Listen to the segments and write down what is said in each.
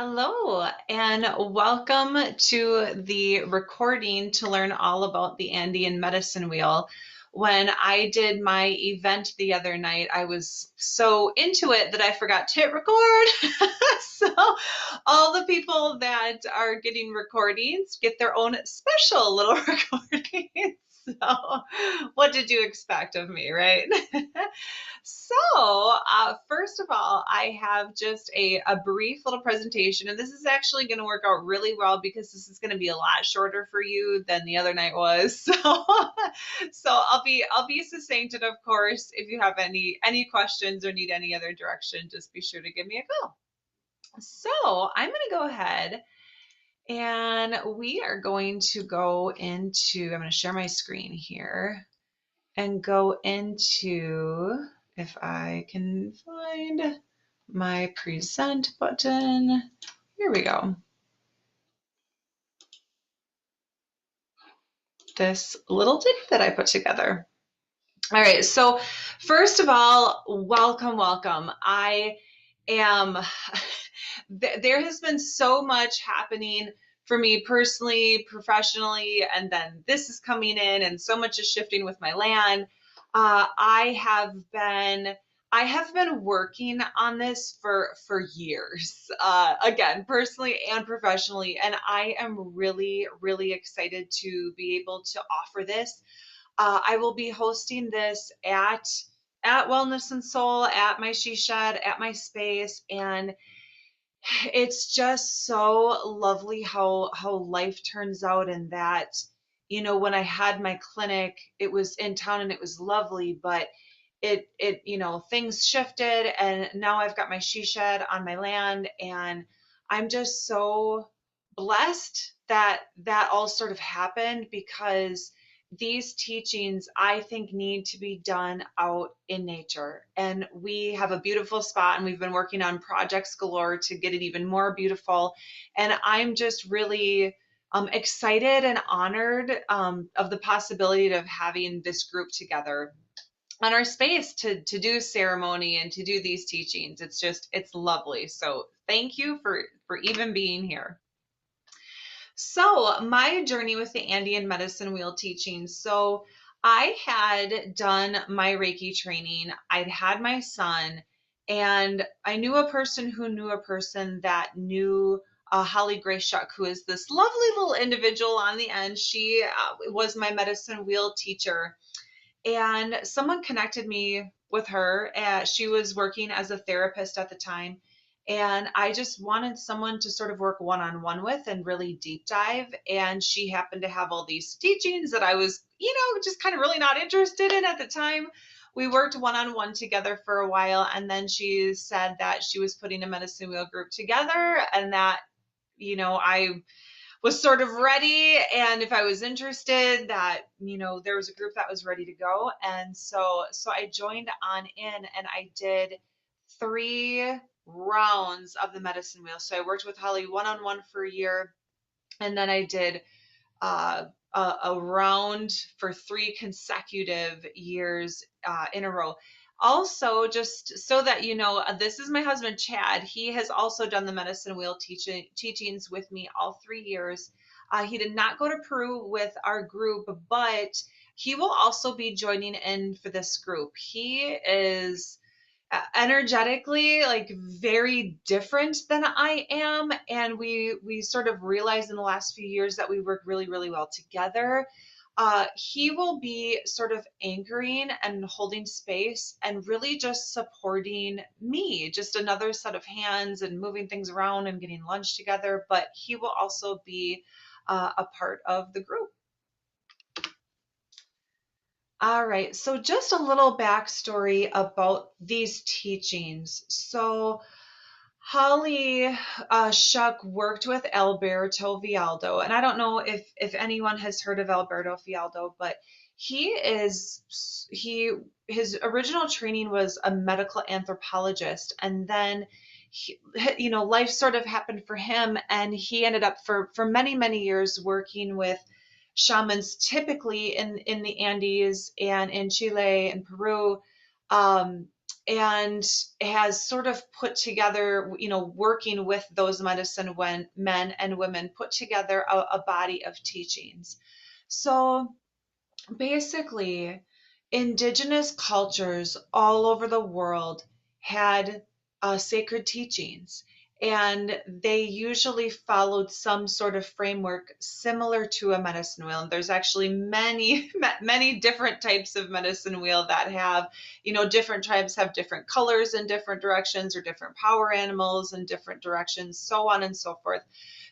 Hello, and welcome to the recording to learn all about the Andean medicine wheel. When I did my event the other night, I was so into it that I forgot to hit record. So, all the people that are getting recordings get their own special little recording. So, what did you expect of me, right? First of all, I have just a brief little presentation, and this is actually going to work out really well because this is going to be a lot shorter for you than the other night was. So I'll be succinct, and of course, if you have any questions or need any other direction, just be sure to give me a call. So I'm going to go ahead and we are going to go into, I'm going to share my screen here and go into, if I can find my present button. Here we go. This little ditty that I put together. All right, so first of all, welcome. I am, there has been so much happening for me personally, professionally, and then this is coming in, and so much is shifting with my land. I have been working on this for years, again, personally and professionally, and I am really excited to be able to offer this. I will be hosting this at Wellness and Soul, at my she shed, at my space, and it's just so lovely how life turns out. And that, when I had my clinic, it was in town and it was lovely, but things shifted, and now I've got my she shed on my land, and I'm just so blessed that that all sort of happened, because these teachings, I think, need to be done out in nature. And we have a beautiful spot, and we've been working on projects galore to get it even more beautiful. And I'm just really excited and honored of the possibility of having this group together on our space to do ceremony and to do these teachings. It's lovely. So thank you for even being here. So my journey with the Andean medicine wheel teaching. So I had done my Reiki training. I'd had my son, and I knew a person who knew a person that knew Holly Grace Shuck, who is this lovely little individual on the end. She was my medicine wheel teacher, and someone connected me with her. She was working as a therapist at the time, and I just wanted someone to sort of work one-on-one with and really deep dive. And she happened to have all these teachings that I was, just kind of really not interested in at the time. We worked one-on-one together for a while, and then she said that she was putting a medicine wheel group together, and that, I was sort of ready, and if I was interested, that there was a group that was ready to go. And so I joined on in, and I did 3 rounds of the medicine wheel. So I worked with Holly one-on-one for a year, and then I did a round for 3 consecutive years in a row. Also, just so that you know, this is my husband, Chad. He has also done the medicine wheel teachings with me all 3 years. He did not go to Peru with our group, but he will also be joining in for this group. He is energetically like very different than I am, and we sort of realized in the last few years that we work really well together. He will be sort of anchoring and holding space and really just supporting me, just another set of hands and moving things around and getting lunch together. But he will also be a part of the group. All right, so just a little backstory about these teachings. So Holly Shuck worked with Alberto Vialdo, and I don't know if anyone has heard of Alberto Vialdo, but he his original training was a medical anthropologist, and then life sort of happened for him, and he ended up for many years working with shamans, typically in the Andes and in Chile and Peru. and has sort of put together, working with those medicine men and women, put together a body of teachings. So basically, indigenous cultures all over the world had sacred teachings, and they usually followed some sort of framework similar to a medicine wheel. And there's actually many, many different types of medicine wheel that have, different tribes have different colors in different directions, or different power animals in different directions, so on and so forth.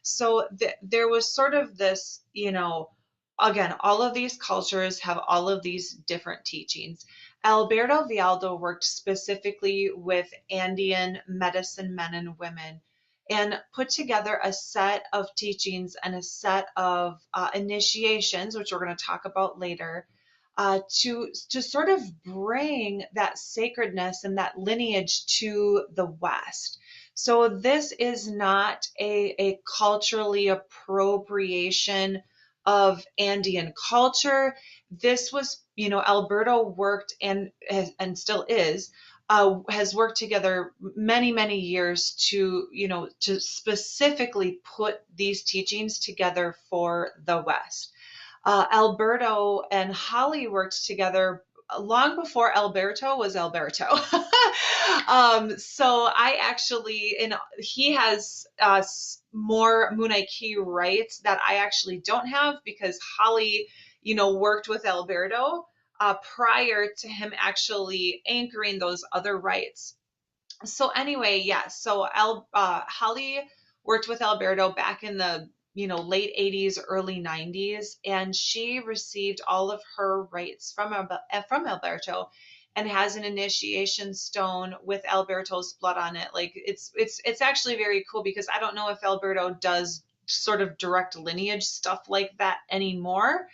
So there was sort of this, again, all of these cultures have all of these different teachings. Alberto Vialdo worked specifically with Andean medicine men and women and put together a set of teachings and a set of initiations, which we're going to talk about later, to sort of bring that sacredness and that lineage to the West. So this is not a culturally appropriation of Andean culture. This was, Alberto worked and still is, has worked together many, many years to specifically put these teachings together for the West. Alberto and Holly worked together long before Alberto was Alberto. So I actually, and he has more Munaiki rights that I actually don't have, because Holly, worked with Alberto prior to him actually anchoring those other rights. So anyway, yeah, so Holly worked with Alberto back in the late 80s, early 90s, and she received all of her rights from Alberto, and has an initiation stone with Alberto's blood on it. Like it's actually very cool, because I don't know if Alberto does sort of direct lineage stuff like that anymore.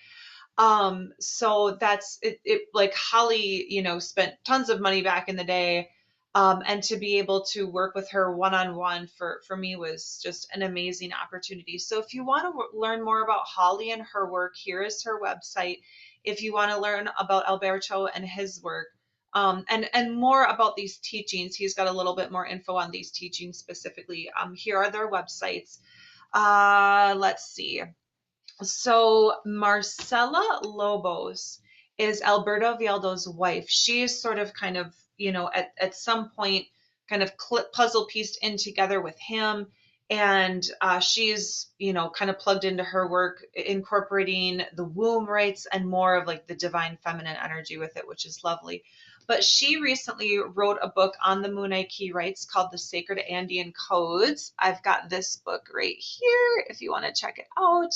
So that's it, like Holly, spent tons of money back in the day. And to be able to work with her one-on-one for me was just an amazing opportunity. So if you want to learn more about Holly and her work, here is her website. If you want to learn about Alberto and his work, and more about these teachings, he's got a little bit more info on these teachings specifically. Here are their websites. Let's see. So Marcela Lobos is Alberto Vialdo's wife. She is sort of kind of, at some point kind of puzzle pieced in together with him. And she's, kind of plugged into her work, incorporating the womb rites and more of like the divine feminine energy with it, which is lovely. But she recently wrote a book on the Munaiki rites called The Sacred Andean Codes. I've got this book right here if you want to check it out.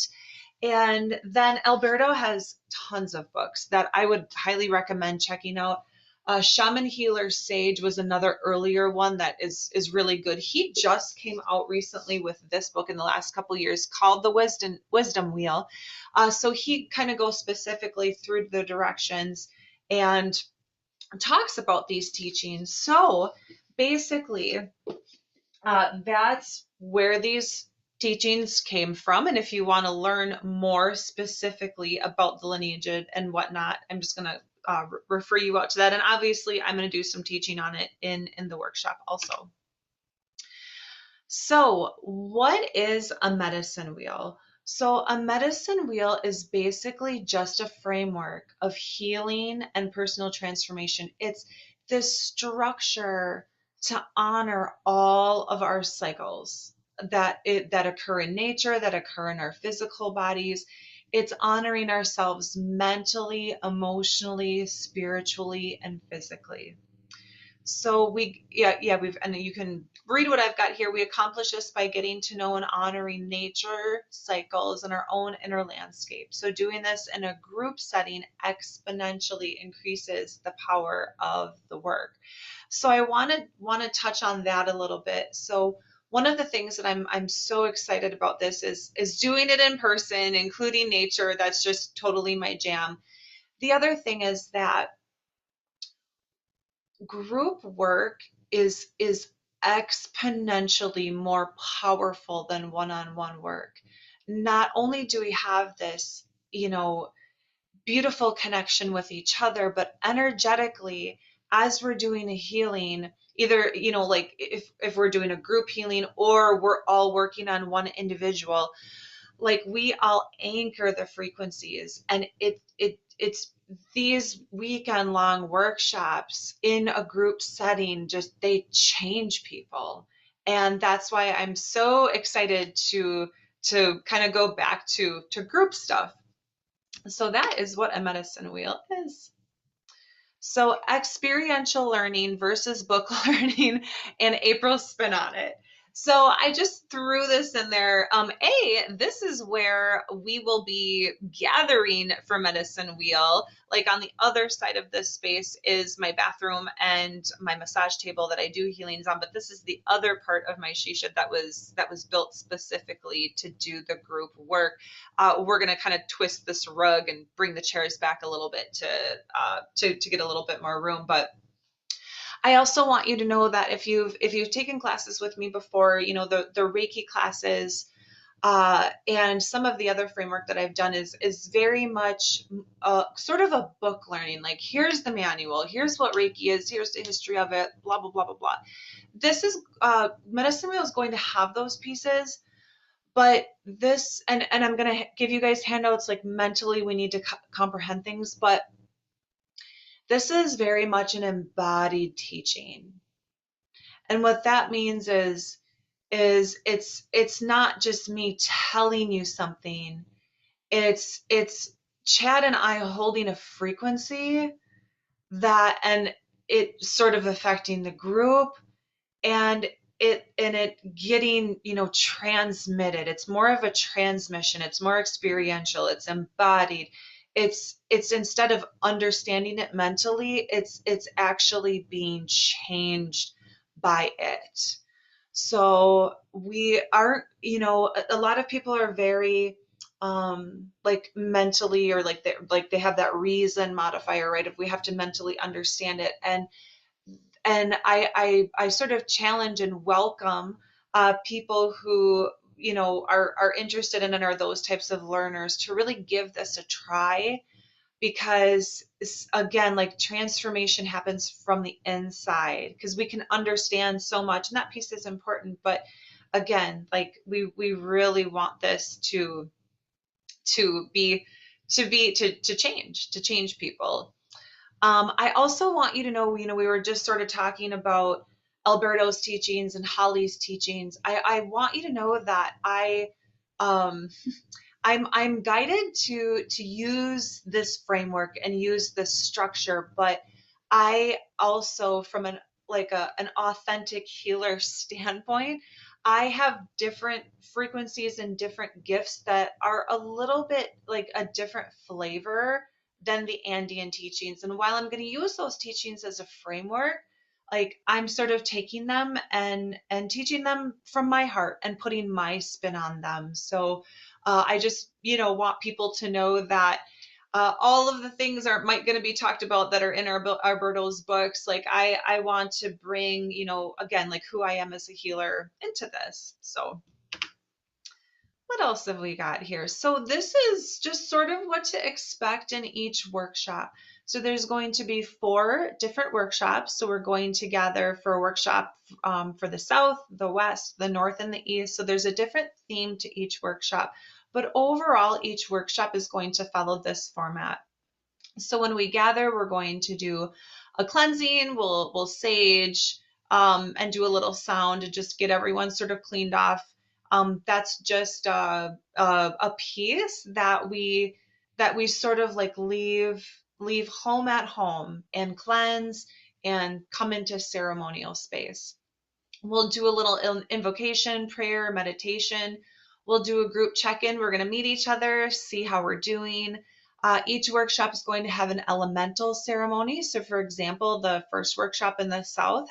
And then Alberto has tons of books that I would highly recommend checking out. Shaman Healer Sage was another earlier one that is really good. He just came out recently with this book in the last couple of years called The Wisdom Wheel. So he kind of goes specifically through the directions and talks about these teachings. So basically, that's where these teachings came from. And if you want to learn more specifically about the lineage and whatnot, I'm just going to refer you out to that. And obviously, I'm going to do some teaching on it in the workshop also. So what is a medicine wheel? So a medicine wheel is basically just a framework of healing and personal transformation. It's this structure to honor all of our cycles that occur in nature, that occur in our physical bodies. It's honoring ourselves mentally, emotionally, spiritually, and physically. So and you can read what I've got here. We accomplish this by getting to know and honoring nature cycles and our own inner landscape. So doing this in a group setting exponentially increases the power of the work. So I want to touch on that a little bit. So one of the things that I'm so excited about this is doing it in person, including nature. That's just totally my jam. The other thing is that group work is exponentially more powerful than one-on-one work. Not only do we have this, beautiful connection with each other, but energetically, as we're doing a healing, either, like if we're doing a group healing or we're all working on one individual, like we all anchor the frequencies, and it's these weekend long workshops in a group setting, just they change people. And that's why I'm so excited to kind of go back to group stuff. So that is what a medicine wheel is. So experiential learning versus book learning, and April's spin on it. So I just threw this in there. This is where we will be gathering for Medicine Wheel. Like on the other side of this space is my bathroom and my massage table that I do healings on. But this is the other part of my shisha that was built specifically to do the group work. We're going to kind of twist this rug and bring the chairs back a little bit to get a little bit more room. But I also want you to know that if you've taken classes with me before, the Reiki classes, and some of the other framework that I've done is very much sort of a book learning. Like, here's the manual, here's what Reiki is, here's the history of it, blah blah blah blah blah. This is Medicine Wheel is going to have those pieces, but this, and I'm going to give you guys handouts, like mentally we need to comprehend things, but this is very much an embodied teaching. And what that means is it's not just me telling you something. It's Chad and I holding a frequency that, and it sort of affecting the group, and it getting, transmitted. It's more of a transmission. It's more experiential. It's embodied. It's instead of understanding it mentally, it's actually being changed by it. So we aren't, a lot of people are very like mentally, or like they have that reason modifier, right? If we have to mentally understand it. And I sort of challenge and welcome people who, are interested in and are those types of learners to really give this a try, because again, like, transformation happens from the inside, because we can understand so much, and that piece is important. But again, like, we really want this to change people. I also want you to know, we were just sort of talking about Alberto's teachings and Holly's teachings. I want you to know that um, I'm guided to use this framework and use this structure, but I also, from an authentic healer standpoint, I have different frequencies and different gifts that are a little bit like a different flavor than the Andean teachings. And while I'm going to use those teachings as a framework, like, I'm sort of taking them and teaching them from my heart and putting my spin on them. So I just, want people to know that all of the things might going to be talked about that are in Alberto's books. Like, I want to bring, again, like, who I am as a healer into this. So what else have we got here? So this is just sort of what to expect in each workshop. So there's going to be 4 different workshops. So we're going to gather for a workshop for the South, the West, the North, and the East. So there's a different theme to each workshop. But overall, each workshop is going to follow this format. So when we gather, we're going to do a cleansing, we'll sage, and do a little sound to just get everyone sort of cleaned off. That's just a piece that we sort of like leave home at home and cleanse and come into ceremonial space. We'll do a little invocation, prayer, meditation. We'll do a group check-in. We're going to meet each other, see how we're doing. Each workshop is going to have an elemental ceremony. So for example, the first workshop in the South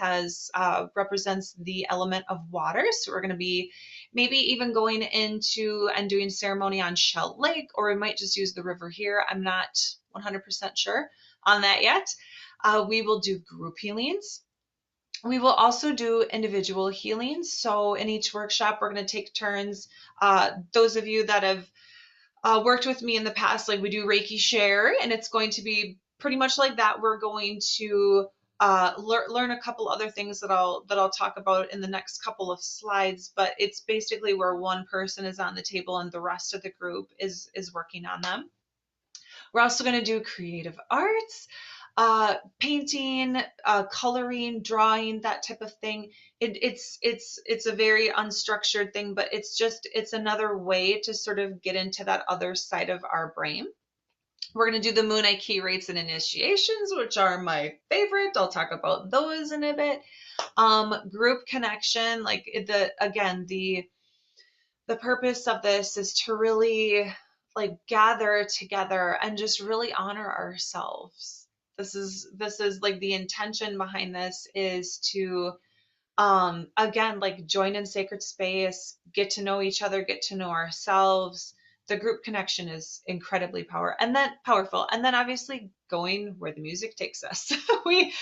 represents the element of water. So we're going to be maybe even going into and doing ceremony on Shell Lake, or we might just use the river here. I'm not 100% sure on that yet. We will do group healings. We will also do individual healings. So in each workshop, we're going to take turns. Those of you that have worked with me in the past, like, we do Reiki share, and it's going to be pretty much like that. We're going to learn a couple other things that I'll talk about in the next couple of slides, but it's basically where one person is on the table and the rest of the group is working on them. We're also going to do creative arts, painting, coloring, drawing, that type of thing. It's a very unstructured thing, but it's another way to sort of get into that other side of our brain. We're going to do the Moonlight Key rates and initiations, which are my favorite. I'll talk about those in a bit. Group connection, like the purpose of this is to really like gather together and just really honor ourselves. This is like the intention behind this is to again, like join in sacred space, get to know each other, get to know ourselves. The group connection is incredibly powerful. And then obviously going where the music takes us. we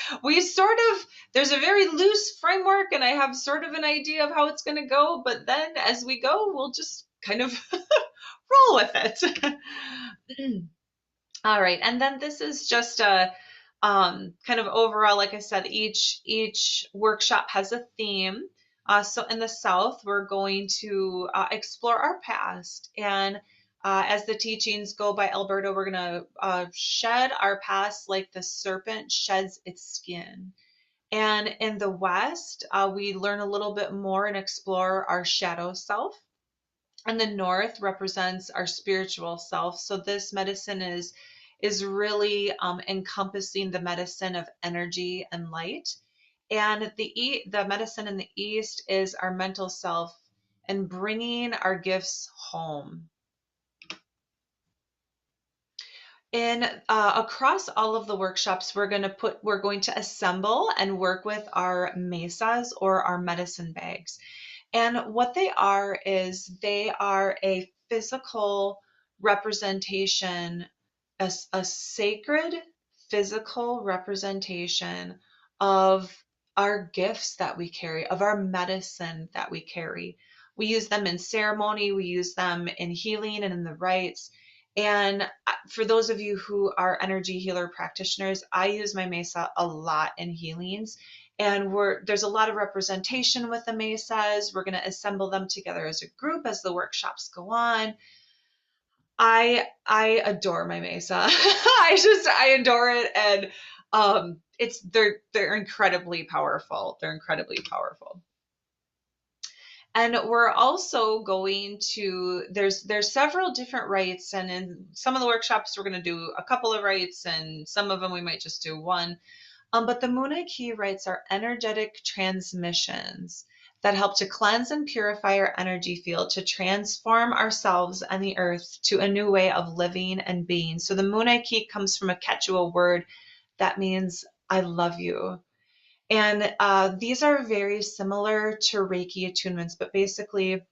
sort of, there's a very loose framework and I have sort of an idea of how it's going to go, but then as we go, we'll just kind of roll with it. All right. And then this is just a kind of overall, like I said, each workshop has a theme. So in the South, we're going to explore our past. And as the teachings go by Alberto, we're going to shed our past like the serpent sheds its skin. And in the West, we learn a little bit more and explore our shadow self. And the North represents our spiritual self. So this medicine is really encompassing the medicine of energy and light. And the medicine in the East is our mental self and bringing our gifts home. In across all of the workshops, we're going to assemble and work with our mesas or our medicine bags. And what they are is they are a physical representation, a sacred physical representation of our gifts that we carry, of our medicine that we carry. We use them in ceremony, we use them in healing and in the rites. And for those of you who are energy healer practitioners, I use my mesa a lot in healings. And there's a lot of representation with the mesas. We're going to assemble them together as a group as the workshops go on. I adore my mesa. I adore it, and they're incredibly powerful. They're incredibly powerful. And we're also going to, there's several different rites, and in some of the workshops we're going to do a couple of rites, and some of them we might just do one. But the Moonlight Key rites are energetic transmissions that help to cleanse and purify our energy field, to transform ourselves and the earth to a new way of living and being. So the Moonlight Key comes from a Quechua word that means I love you. And these are very similar to Reiki attunements, but basically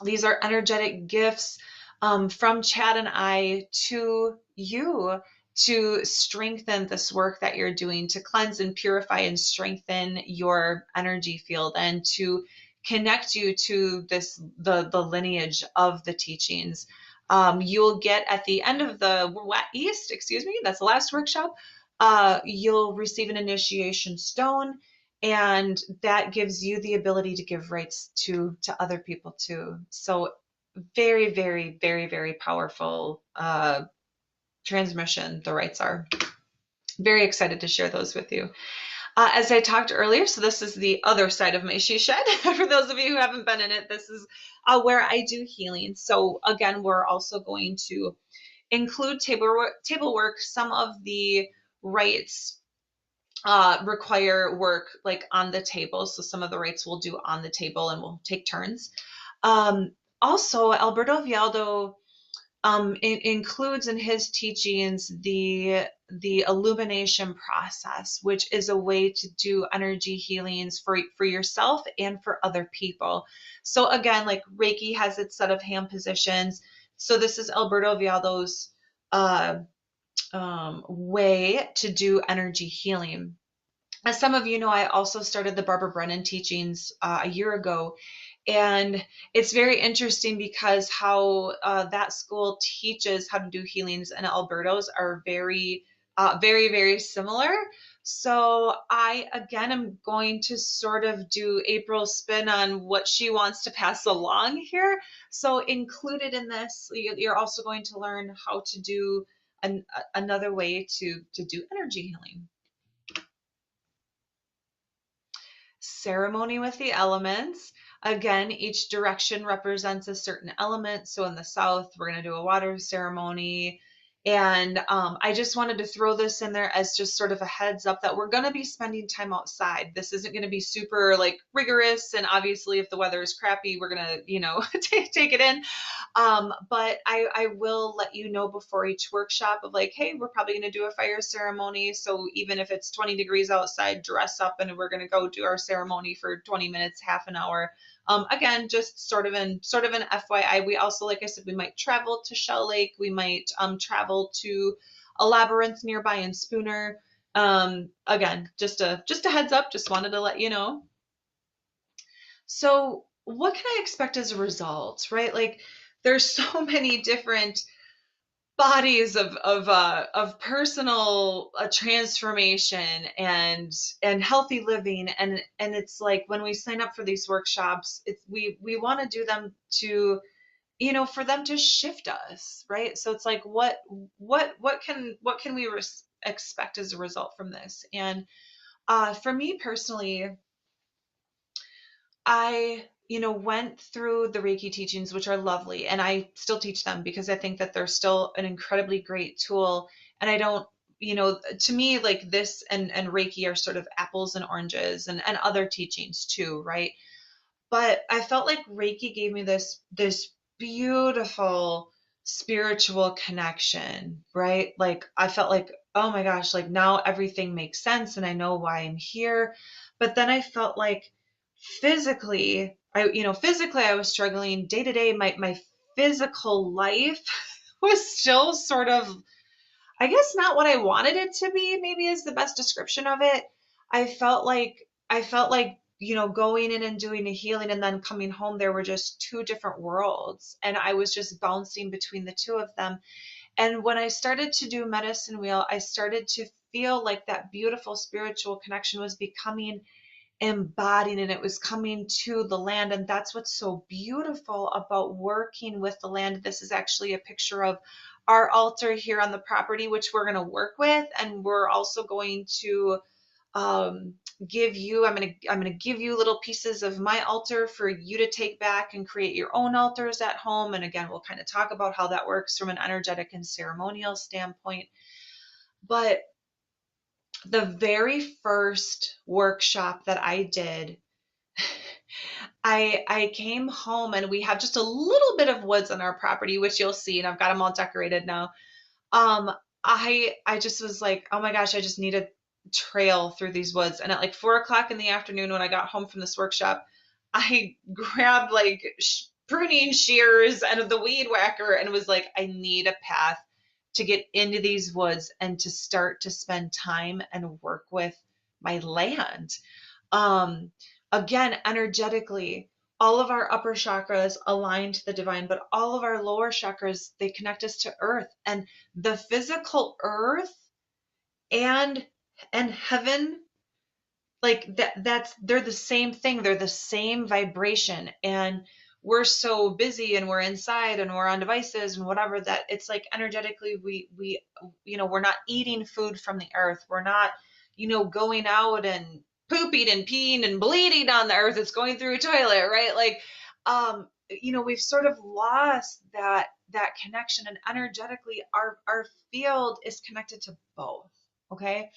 these are energetic gifts from Chad and I to you to strengthen this work that you're doing, to cleanse and purify and strengthen your energy field, and to connect you to the lineage of the teachings. You'll get at the end of the East, that's the last workshop, you'll receive an initiation stone, and that gives you the ability to give rights to other people too. So very, very, very, very powerful transmission the rights are. Very excited to share those with you. As I talked earlier, so this is the other side of my she shed. For those of you who haven't been in it, this is where I do healing. So again, we're also going to include table work. Some of the rites require work like on the table. So some of the rites we'll do on the table and we'll take turns. Also, Alberto Vialdo includes in his teachings the illumination process, which is a way to do energy healings for yourself and for other people. So again, like Reiki has its set of hand positions. So this is Alberto Vialdo's way to do energy healing. As some of you know, I also started the Barbara Brennan teachings a year ago. And it's very interesting because how that school teaches how to do healings and Alberto's are very, very, very similar. So again, am going to sort of do April's spin on what she wants to pass along here. So included in this, you're also going to learn how to do another way to do energy healing. Ceremony with the elements. Again, each direction represents a certain element. So in the south, we're going to do a water ceremony. And I just wanted to throw this in there as just sort of a heads up that we're going to be spending time outside. This isn't going to be super like rigorous. And obviously, if the weather is crappy, we're going to, take it in. But I will let you know before each workshop of like, hey, we're probably going to do a fire ceremony. So even if it's 20 degrees outside, dress up and we're going to go do our ceremony for 20 minutes, half an hour. Again, just sort of an FYI. We also, like I said, we might travel to Shell Lake. We might travel to a labyrinth nearby in Spooner. Again, just a heads up. Just wanted to let you know. So what can I expect as a result, right? Like there's so many different bodies of personal transformation and healthy living, and it's like when we sign up for these workshops, it's we want to do them to for them to shift us, right? So it's like what can we expect as a result from this? And for me personally, I, went through the Reiki teachings, which are lovely, and I still teach them because I think that they're still an incredibly great tool. And I don't, to me, like this and Reiki are sort of apples and oranges and other teachings too, right? But I felt like Reiki gave me this beautiful spiritual connection, right? Like I felt like, oh my gosh, like now everything makes sense and I know why I'm here. But then I felt like physically I was struggling day to day. My physical life was still sort of, I guess, not what I wanted it to be, maybe is the best description of it. I felt like going in and doing a healing and then coming home, there were just two different worlds. And I was just bouncing between the two of them. And when I started to do medicine wheel, I started to feel like that beautiful spiritual connection was becoming embodied and it was coming to the land. And that's what's so beautiful about working with the land. This is actually a picture of our altar here on the property, which we're going to work with. And we're also going to give you, I'm going to give you little pieces of my altar for you to take back and create your own altars at home. And again, we'll kind of talk about how that works from an energetic and ceremonial standpoint. But the very first workshop that I did, I came home and we have just a little bit of woods on our property, which you'll see, and I've got them all decorated now. Um, I just was like, oh my gosh, I just need a trail through these woods. And at like 4 o'clock in the afternoon, when I got home from this workshop, I grabbed like pruning shears and the weed whacker and was like, I need a path to get into these woods and to start to spend time and work with my land. Um, Again, energetically, all of our upper chakras align to the divine, but all of our lower chakras, they connect us to earth, and the physical earth and heaven, like that's they're the same thing. They're the same vibration. And we're so busy and we're inside and we're on devices and whatever, that it's like energetically we we're not eating food from the earth. We're not going out and pooping and peeing and bleeding on the earth. It's going through a toilet, right? Like we've sort of lost that connection, and energetically our field is connected to both. Okay,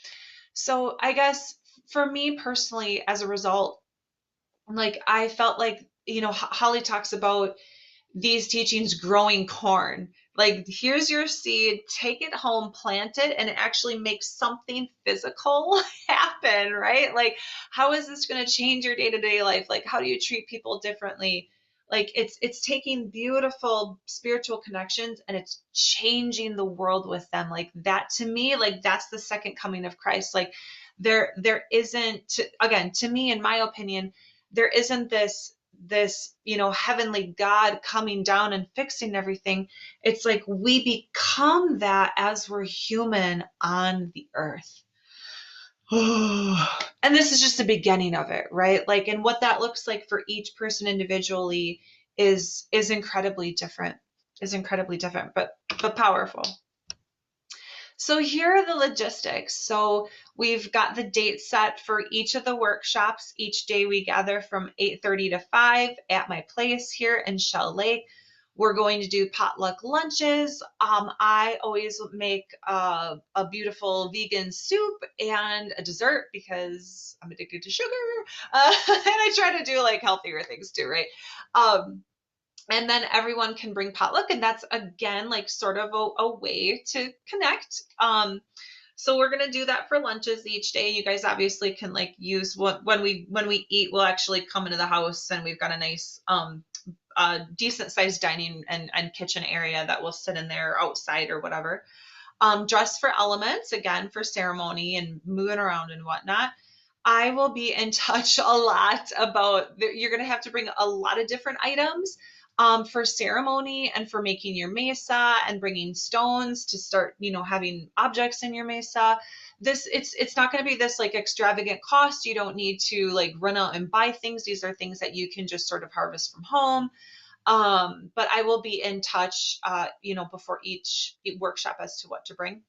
so I guess for me personally, as a result, like I felt like, Holly talks about these teachings growing corn. Like, here's your seed, take it home, plant it, and actually make something physical happen, right? Like, how is this going to change your day-to-day life? Like, how do you treat people differently? Like, it's taking beautiful spiritual connections and it's changing the world with them. Like that, to me, like that's the second coming of Christ. Like there isn't, again, to me, in my opinion, there isn't this heavenly God coming down and fixing everything. It's like we become that as we're human on the earth. And this is just the beginning of it, right? Like, and what that looks like for each person individually is incredibly different, but powerful. So here are the logistics. So we've got the date set for each of the workshops. Each day we gather from 8:30 to 5 at my place here in Shell Lake. We're going to do potluck lunches. I always make a beautiful vegan soup and a dessert because I'm addicted to sugar. And I try to do like healthier things too, right? Um, and then everyone can bring potluck, and that's again like sort of a way to connect. So we're gonna do that for lunches each day. You guys obviously can like use what when we eat, we'll actually come into the house and we've got a nice decent sized dining and kitchen area that will sit in there outside or whatever. Dress for elements, again for ceremony and moving around and whatnot. I will be in touch a lot about, you're going to have to bring a lot of different items for ceremony and for making your mesa and bringing stones to start, having objects in your mesa. It's not going to be this like extravagant cost. You don't need to like run out and buy things. These are things that you can just sort of harvest from home. But I will be in touch, before each workshop as to what to bring.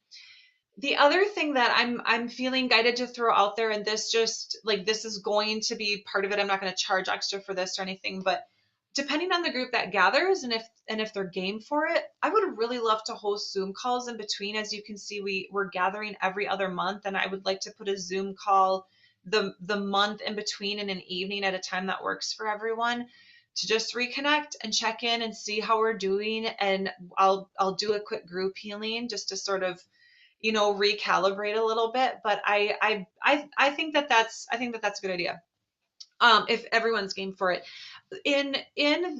The other thing that I'm feeling guided to throw out there, and this just like this is going to be part of it. I'm not going to charge extra for this or anything, but depending on the group that gathers and if they're game for it, I would really love to host Zoom calls in between. As you can see, we're gathering every other month, and I would like to put a Zoom call the month in between in an evening at a time that works for everyone to just reconnect and check in and see how we're doing. And I'll do a quick group healing just to sort of recalibrate a little bit. But I think that's a good idea. If everyone's game for it. In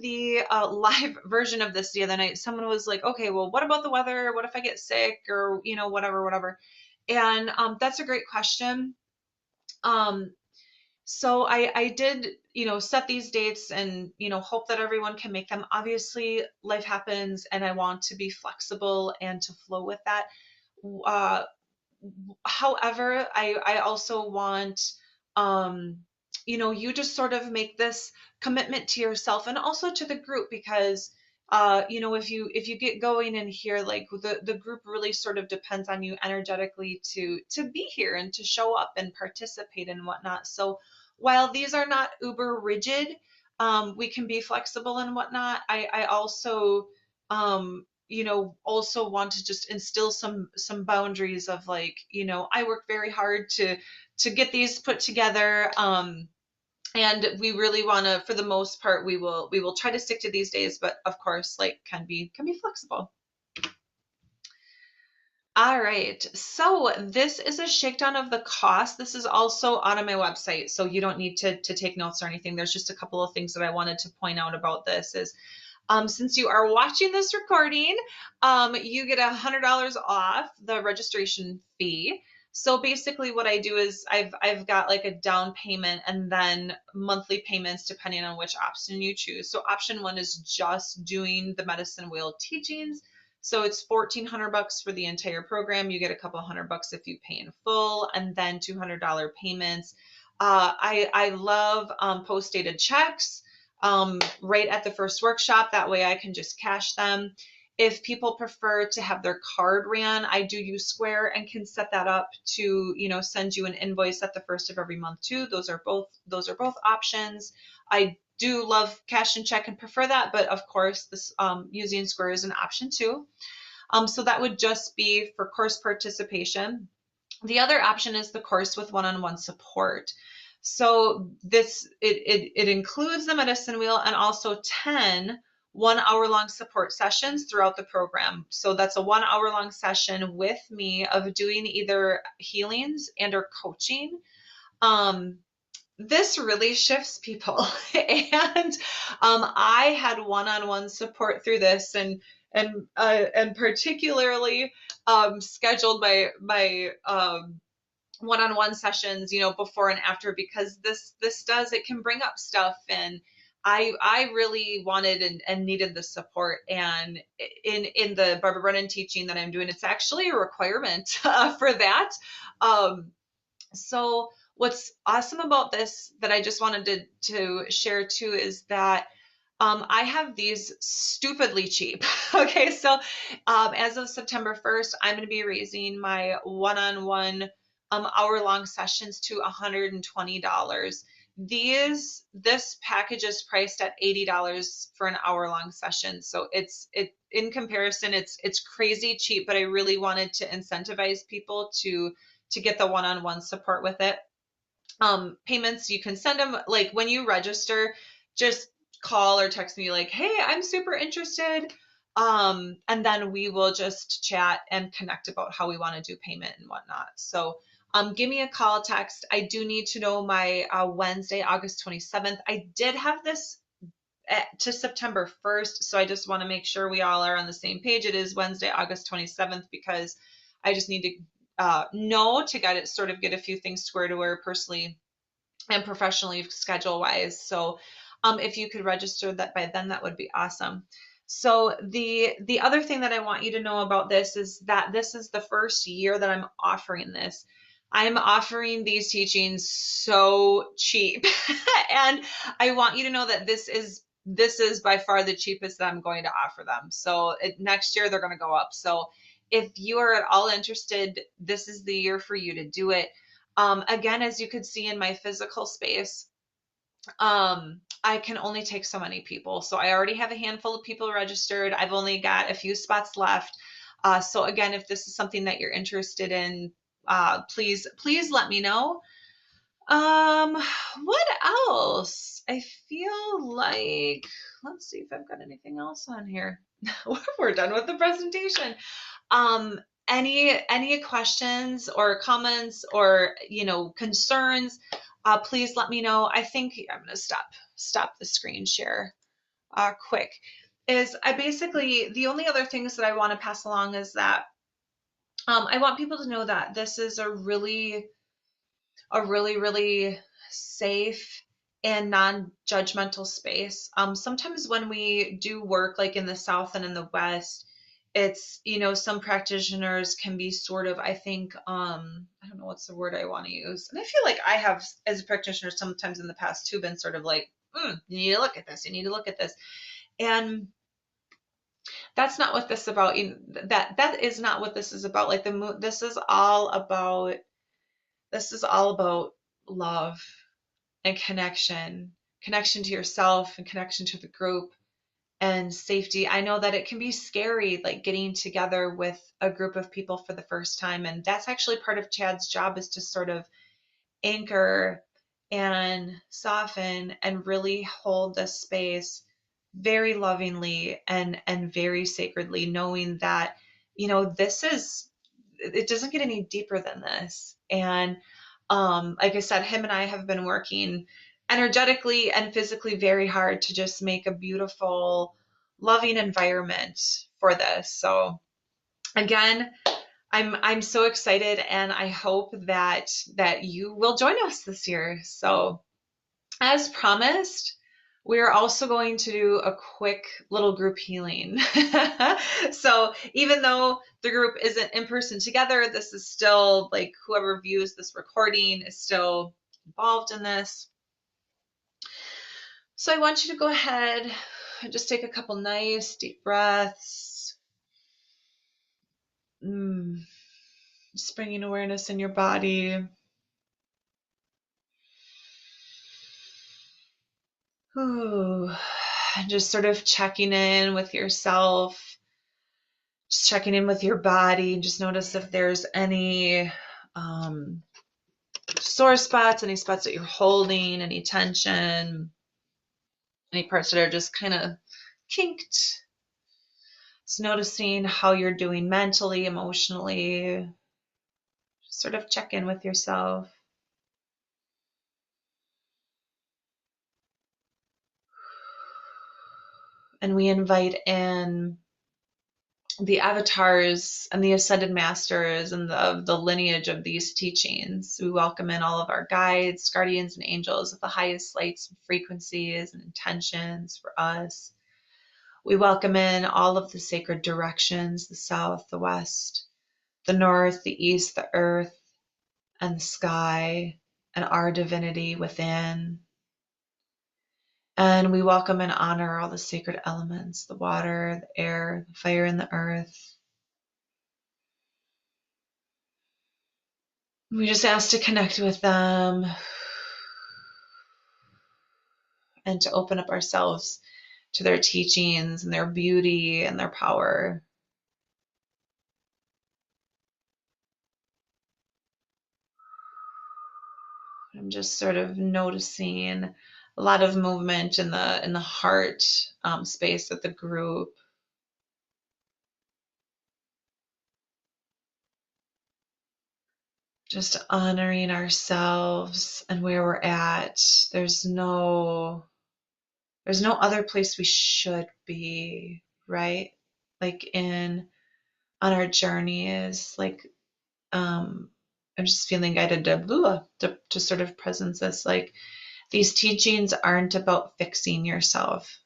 the live version of this the other night, someone was like, okay, well, what about the weather? What if I get sick or whatever? And that's a great question. So I did, set these dates and, hope that everyone can make them. Obviously, life happens and I want to be flexible and to flow with that. Uh, However, I also want, you just sort of make this commitment to yourself and also to the group because, if you get going in here, like the group really sort of depends on you energetically to be here and to show up and participate and whatnot. So while these are not uber rigid, we can be flexible and whatnot. I also, also want to just instill some boundaries of like, I work very hard to get these put together. And we really want to, for the most part, we will try to stick to these days, but of course, like can be flexible. All right, so this is a shakedown of the cost. This is also on my website, so you don't need to take notes or anything. There's just a couple of things that I wanted to point out about this is, since you are watching this recording, you get $100 off the registration fee. So basically what I do is I've got like a down payment and then monthly payments depending on which option you choose. So option one is just doing the medicine wheel teachings. So it's $1,400 for the entire program. You get a couple $100 if you pay in full, and then $200 payments. I love post dated checks right at the first workshop. That way I can just cash them. If people prefer to have their card ran, I do use Square and can set that up to, send you an invoice at the first of every month too. Those are both options. I do love cash and check and prefer that, but of course this using Square is an option too. So that would just be for course participation. The other option is the course with one-on-one support. So it includes the medicine wheel and also 10 1 hour long support sessions throughout the program. So that's a 1 hour long session with me of doing either healings and or coaching. This really shifts people. And I had one-on-one support through this and particularly scheduled my one-on-one sessions, before and after, because it can bring up stuff, and I really wanted and needed the support. And in the Barbara Brennan teaching that I'm doing, it's actually a requirement for that. So what's awesome about this that I just wanted to share too is that I have these stupidly cheap. Okay, so as of September 1st, I'm going to be raising my one-on-one hour-long sessions to $120. This package is priced at $80 for an hour-long session. So it in comparison, it's crazy cheap, but I really wanted to incentivize people to get the one-on-one support with it. Payments, you can send them like when you register, just call or text me like, hey, I'm super interested. And then we will just chat and connect about how we want to do payment and whatnot. So give me a call, text. I do need to know my Wednesday, August 27th. I did have this to September 1st. So I just want to make sure we all are on the same page. It is Wednesday, August 27th, because I just need to know to get a few things squared away personally and professionally schedule wise. So if you could register that by then, that would be awesome. So the other thing that I want you to know about this is that this is the first year that I'm offering this. I'm offering these teachings so cheap. And I want you to know that this is by far the cheapest that I'm going to offer them. So next year they're going to go up. So if you are at all interested, this is the year for you to do it. Again, as you could see in my physical space, I can only take so many people. So I already have a handful of people registered. I've only got a few spots left. So again, if this is something that you're interested in, please let me know. What else? I feel like, let's see if I've got anything else on here. We're done with the presentation. Any questions or comments or concerns, please let me know. I think I'm going to stop the screen share quick. Is I basically, the only other things that I want to pass along is that I want people to know that this is a really really safe and non-judgmental space. Sometimes when we do work like in the South and in the West, it's, some practitioners can be sort of, I think, I don't know what's the word I want to use. And I feel like I have, as a practitioner, sometimes in the past too, been sort of like, you need to look at this, you need to look at this. And that's not what this is about. That is not what this is about. Like this is all about love and connection to yourself and connection to the group and safety. I know that it can be scary, like getting together with a group of people for the first time. And that's actually part of Chad's job, is to sort of anchor and soften and really hold the space very lovingly and very sacredly, knowing that, it doesn't get any deeper than this. And like I said, him and I have been working energetically and physically very hard to just make a beautiful, loving environment for this. So again, I'm so excited, and I hope that you will join us this year. So as promised, we're also going to do a quick little group healing. So even though the group isn't in person together, this is still like whoever views this recording is still involved in this. So I want you to go ahead and just take a couple nice deep breaths. Just bringing awareness in your body. Ooh. Just sort of checking in with yourself, just checking in with your body. Just notice if there's any sore spots, any spots that you're holding, any tension, any parts that are just kind of kinked. Just noticing how you're doing mentally, emotionally. Just sort of check in with yourself. And we invite in the avatars and the ascended masters and the lineage of these teachings. We welcome in all of our guides, guardians, and angels of the highest lights and frequencies and intentions for us. We welcome in all of the sacred directions, the south, the west, the north, the east, the earth, and the sky and our divinity within. And we welcome and honor all the sacred elements, the water, the air, the fire, and the earth. We just ask to connect with them and to open up ourselves to their teachings and their beauty and their power. I'm just sort of noticing a lot of movement in the heart space of the group. Just honoring ourselves and where we're at. There's no other place we should be, right? Like on our journey is like I'm just feeling guided to sort of presence this, like these teachings aren't about fixing yourself.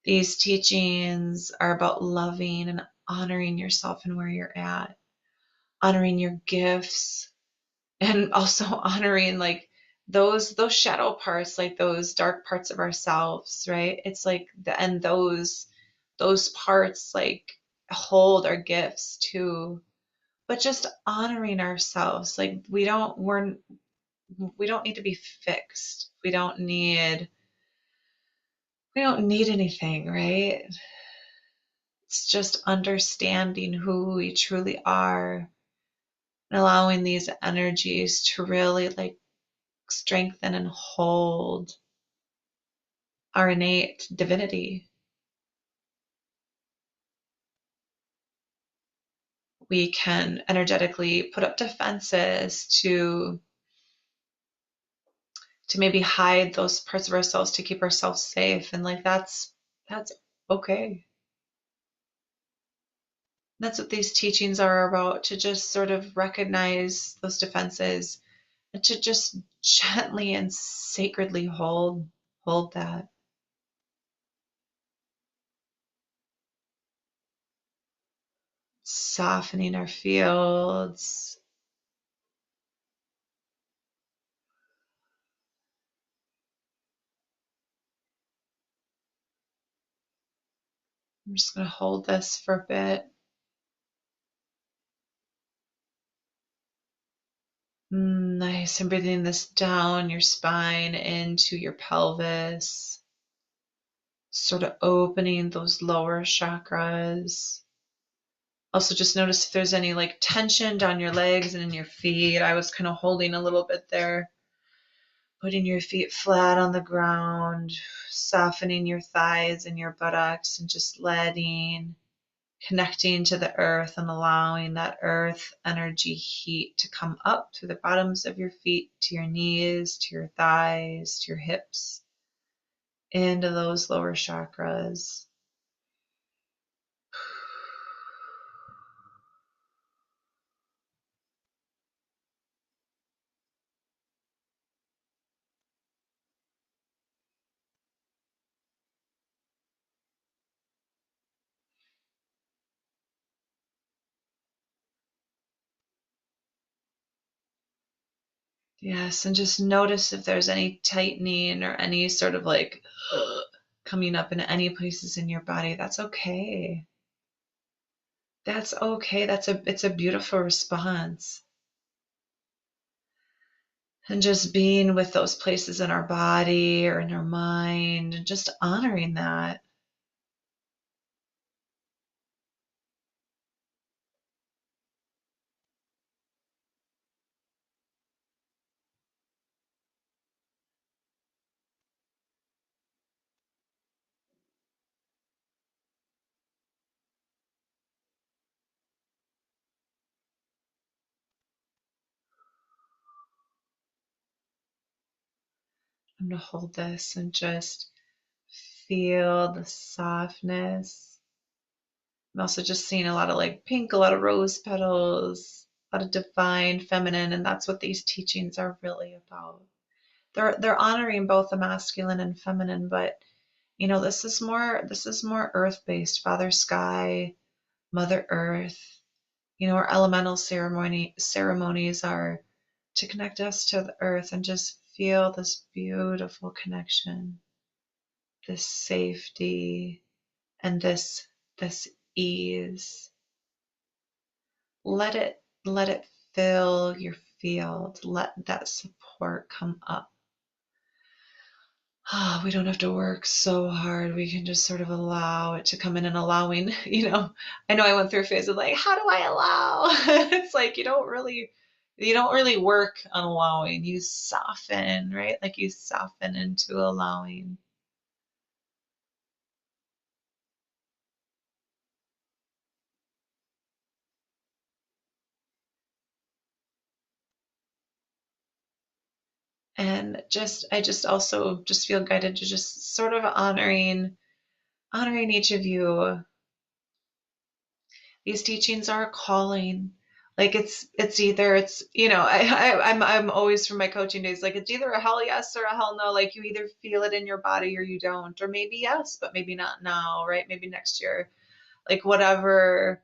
These teachings are about loving and honoring yourself and where you're at, honoring your gifts, and also honoring like those shadow parts, like those dark parts of ourselves, right? It's like and those parts like hold our gifts too, but just honoring ourselves. Like we don't need to be fixed. We don't need anything, right? It's just understanding who we truly are and allowing these energies to really like strengthen and hold our innate divinity. We can energetically put up defenses to maybe hide those parts of ourselves to keep ourselves safe, and like that's okay. That's what these teachings are about, to just sort of recognize those defenses and to just gently and sacredly hold that. Softening our fields. I'm just going to hold this for a bit. Nice. And breathing this down your spine into your pelvis, sort of opening those lower chakras. Also, just notice if there's any like tension down your legs and in your feet. I was kind of holding a little bit there. Putting your feet flat on the ground, softening your thighs and your buttocks, and just connecting to the earth and allowing that earth energy heat to come up through the bottoms of your feet, to your knees, to your thighs, to your hips, into those lower chakras. Yes, and just notice if there's any tightening or any sort of like coming up in any places in your body. That's okay. That's okay. It's a beautiful response. And just being with those places in our body or in our mind and just honoring that. I'm going to hold this and just feel the softness. I'm also just seeing a lot of like pink, a lot of rose petals, a lot of divine feminine, and that's what these teachings are really about. They're honoring both the masculine and feminine, but you know, this is more earth-based, Father Sky, Mother Earth. You know, our elemental ceremonies are to connect us to the earth and just feel this beautiful connection, this safety, and this ease. Let it fill your field. Let that support come up. We don't have to work so hard. We can just sort of allow it to come in, and allowing, I know I went through a phase of like, how do I allow? It's like you don't really work on allowing. You soften, right? Like you soften into allowing. And I just also just feel guided to just sort of honoring each of you. These teachings are a calling. Like it's either I'm always from my coaching days, like it's either a hell yes or a hell no. Like you either feel it in your body or you don't, or maybe yes, but maybe not now, right? Maybe next year. Like whatever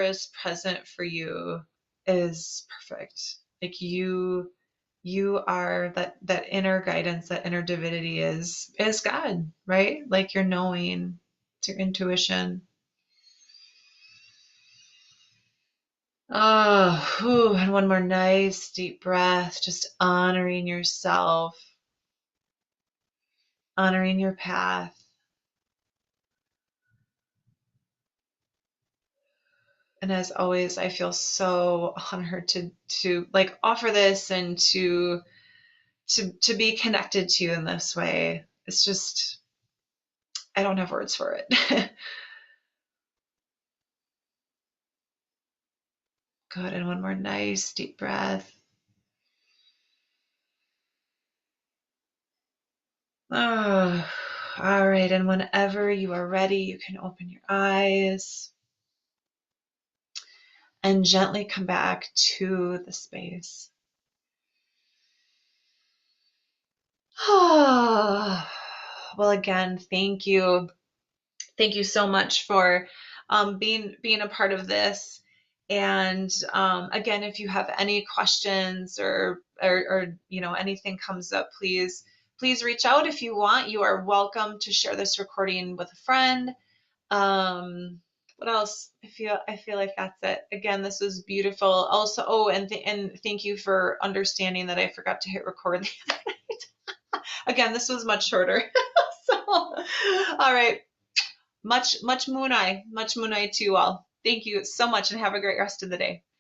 is present for you is perfect. Like you are that inner guidance, that inner divinity is God, right? Like your knowing, it's your intuition. Oh, whew, and one more nice deep breath, just honoring yourself, honoring your path. And as always, I feel so honored to like offer this and to be connected to you in this way. It's just I don't have words for it. Good, and one more nice deep breath. Oh, all right, and whenever you are ready, you can open your eyes and gently come back to the space. Well, again, thank you. Thank you so much for being a part of this. And again, if you have any questions or anything comes up, please reach out if you want. You are welcome to share this recording with a friend. What else? I feel like that's it. Again, this was beautiful. Also, and thank you for understanding that I forgot to hit record the other night. Again, this was much shorter. So, all right. Much moon eye to you all. Thank you so much and have a great rest of the day.